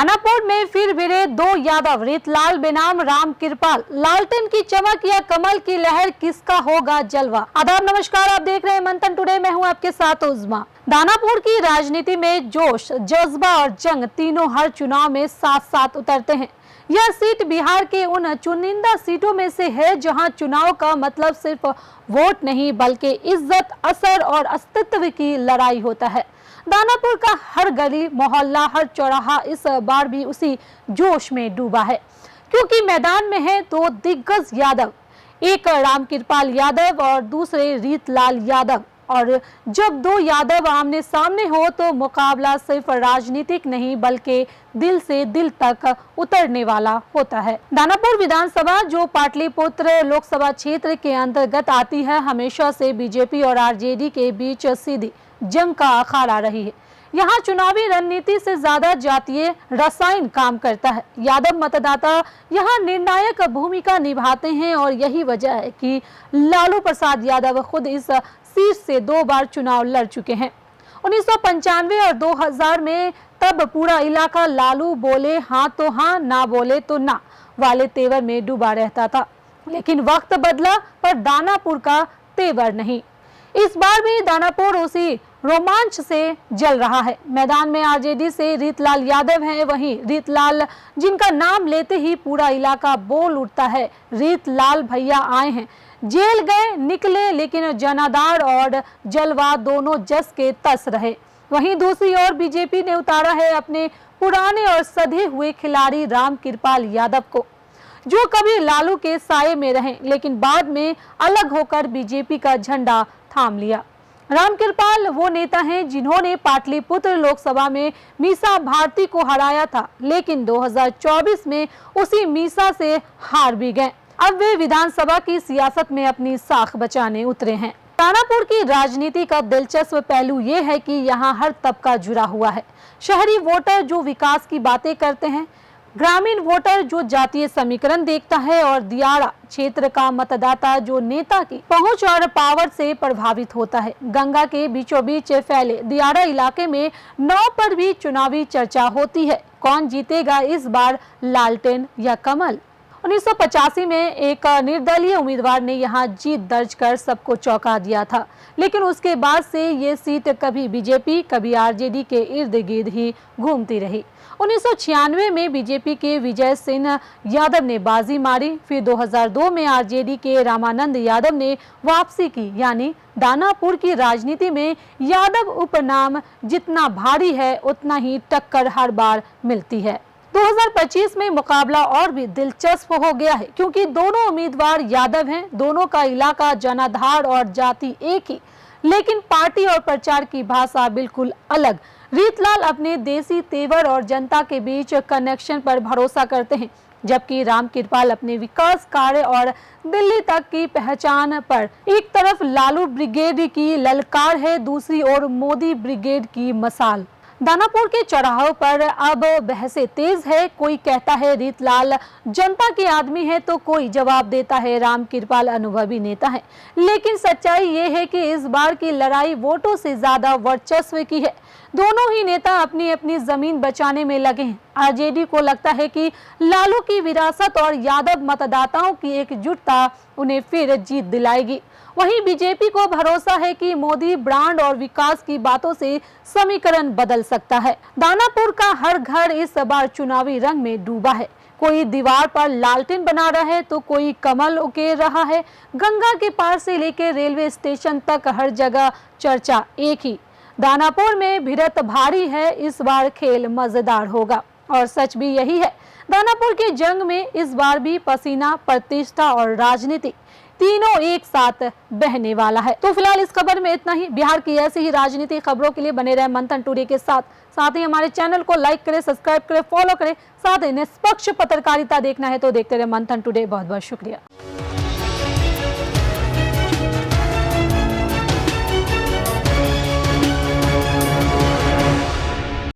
दानापुर में फिर भिड़े दो यादव, रीतलाल बेनाम राम कृपाल। लालटेन की चमक या कमल की लहर, किसका होगा जलवा। आदाब नमस्कार, आप देख रहे हैं मंथन टुडे। मैं हूं आपके साथ उज़मा। दानापुर की राजनीति में जोश, जज्बा और जंग तीनों हर चुनाव में साथ साथ उतरते हैं। यह सीट बिहार के उन चुनिंदा सीटों में से है जहां चुनाव का मतलब सिर्फ वोट नहीं बल्कि इज्जत, असर और अस्तित्व की लड़ाई होता है। दानापुर का हर गली, मोहल्ला, हर चौराहा इस बार भी उसी जोश में डूबा है, क्योंकि मैदान में है दो दिग्गज यादव, एक राम कृपाल यादव और दूसरे रीतलाल यादव। और जब दो यादव आमने सामने हो तो मुकाबला सिर्फ राजनीतिक नहीं बल्कि दिल से दिल तक उतरने वाला होता है। दानापुर विधानसभा, जो पाटलिपुत्र लोकसभा क्षेत्र के अंतर्गत आती है, हमेशा से बीजेपी और आरजेडी के बीच सीधी जंग का अखाड़ा रही है। यहाँ चुनावी रणनीति से ज्यादा जातीय रसायन काम करता है। यादव मतदाता यहाँ निर्णायक भूमिका निभाते हैं और यही वजह है कि लालू प्रसाद यादव खुद इस सीट से 2 बार चुनाव लड़ चुके हैं। 1995 और 2000 में तब पूरा इलाका लालू बोले हाँ तो हाँ, ना बोले तो ना वाले तेवर में डूबा रहता था। लेकिन वक्त बदला पर दानापुर का तेवर नहीं। इस बार भी दानापुर उसी रोमांच से जल रहा है। मैदान में आरजेडी से रीतलाल यादव हैं। वहीं रीतलाल, जिनका नाम लेते ही पूरा इलाका बोल उठता है, रीतलाल भैया आए हैं। जेल गए, निकले, लेकिन जनाधार और जलवा दोनों जस के तस रहे। वहीं दूसरी ओर बीजेपी ने उतारा है अपने पुराने और सधे हुए खिलाड़ी राम कृपाल यादव को, जो कभी लालू के साये में रहे लेकिन बाद में अलग होकर बीजेपी का झंडा थाम लिया। राम कृपाल वो नेता हैं जिन्होंने पाटलिपुत्र लोकसभा में मीसा भारती को हराया था, लेकिन 2024 में उसी मीसा से हार भी गए। अब वे विधानसभा की सियासत में अपनी साख बचाने उतरे हैं। दानापुर की राजनीति का दिलचस्प पहलू ये है कि यहाँ हर तबका जुड़ा हुआ है। शहरी वोटर जो विकास की बातें करते हैं, ग्रामीण वोटर जो जातीय समीकरण देखता है, और दियारा क्षेत्र का मतदाता जो नेता की पहुंच और पावर से प्रभावित होता है। गंगा के बीचों बीच फैले दियारा इलाके में नाव पर भी चुनावी चर्चा होती है। कौन जीतेगा इस बार, लालटेन या कमल। 1985 में एक निर्दलीय उम्मीदवार ने यहां जीत दर्ज कर सबको चौंका दिया था, लेकिन उसके बाद से ये सीट कभी बीजेपी कभी आरजेडी के इर्द गिर्द ही घूमती रही। 1996 में बीजेपी के विजय सिंह यादव ने बाजी मारी, फिर 2002 में आरजेडी के रामानंद यादव ने वापसी की। यानी दानापुर की राजनीति में यादव उपनाम जितना भारी है उतना ही टक्कर हर बार मिलती है। 2025 में मुकाबला और भी दिलचस्प हो गया है, क्योंकि दोनों उम्मीदवार यादव हैं। दोनों का इलाका, जनाधार और जाति एक ही, लेकिन पार्टी और प्रचार की भाषा बिल्कुल अलग। रीतलाल अपने देसी तेवर और जनता के बीच कनेक्शन पर भरोसा करते हैं, जबकि राम कृपाल अपने विकास कार्य और दिल्ली तक की पहचान पर। एक तरफ लालू ब्रिगेड की ललकार है, दूसरी ओर मोदी ब्रिगेड की मसाल। दानापुर के चौराहों पर अब बहसें तेज है। कोई कहता है रीतलाल जनता के आदमी है, तो कोई जवाब देता है राम कृपाल अनुभवी नेता है। लेकिन सच्चाई ये है कि इस बार की लड़ाई वोटों से ज्यादा वर्चस्व की है। दोनों ही नेता अपनी अपनी जमीन बचाने में लगे हैं। आरजेडी को लगता है कि लालू की विरासत और यादव मतदाताओं की एकजुटता उन्हें फिर जीत दिलाएगी। वहीं बीजेपी को भरोसा है कि मोदी ब्रांड और विकास की बातों से समीकरण बदल सकता है। दानापुर का हर घर इस बार चुनावी रंग में डूबा है। कोई दीवार पर लालटेन बना रहा है तो कोई कमल उकेर रहा है। गंगा के पार से लेकर रेलवे स्टेशन तक हर जगह चर्चा एक ही, दानापुर में भिड़त भारी है। इस बार खेल मजेदार होगा और सच भी यही है। दानापुर के जंग में इस बार भी पसीना, प्रतिष्ठा और राजनीति तीनों एक साथ बहने वाला है। तो फिलहाल इस खबर में इतना ही। बिहार की ऐसी ही राजनीतिक खबरों के लिए बने रहे मंथन टुडे के साथ ही हमारे चैनल को लाइक करें, सब्सक्राइब करें, फॉलो करें। साथ ही निष्पक्ष पत्रकारिता देखना है तो देखते रहे मंथन टुडे। बहुत बहुत शुक्रिया।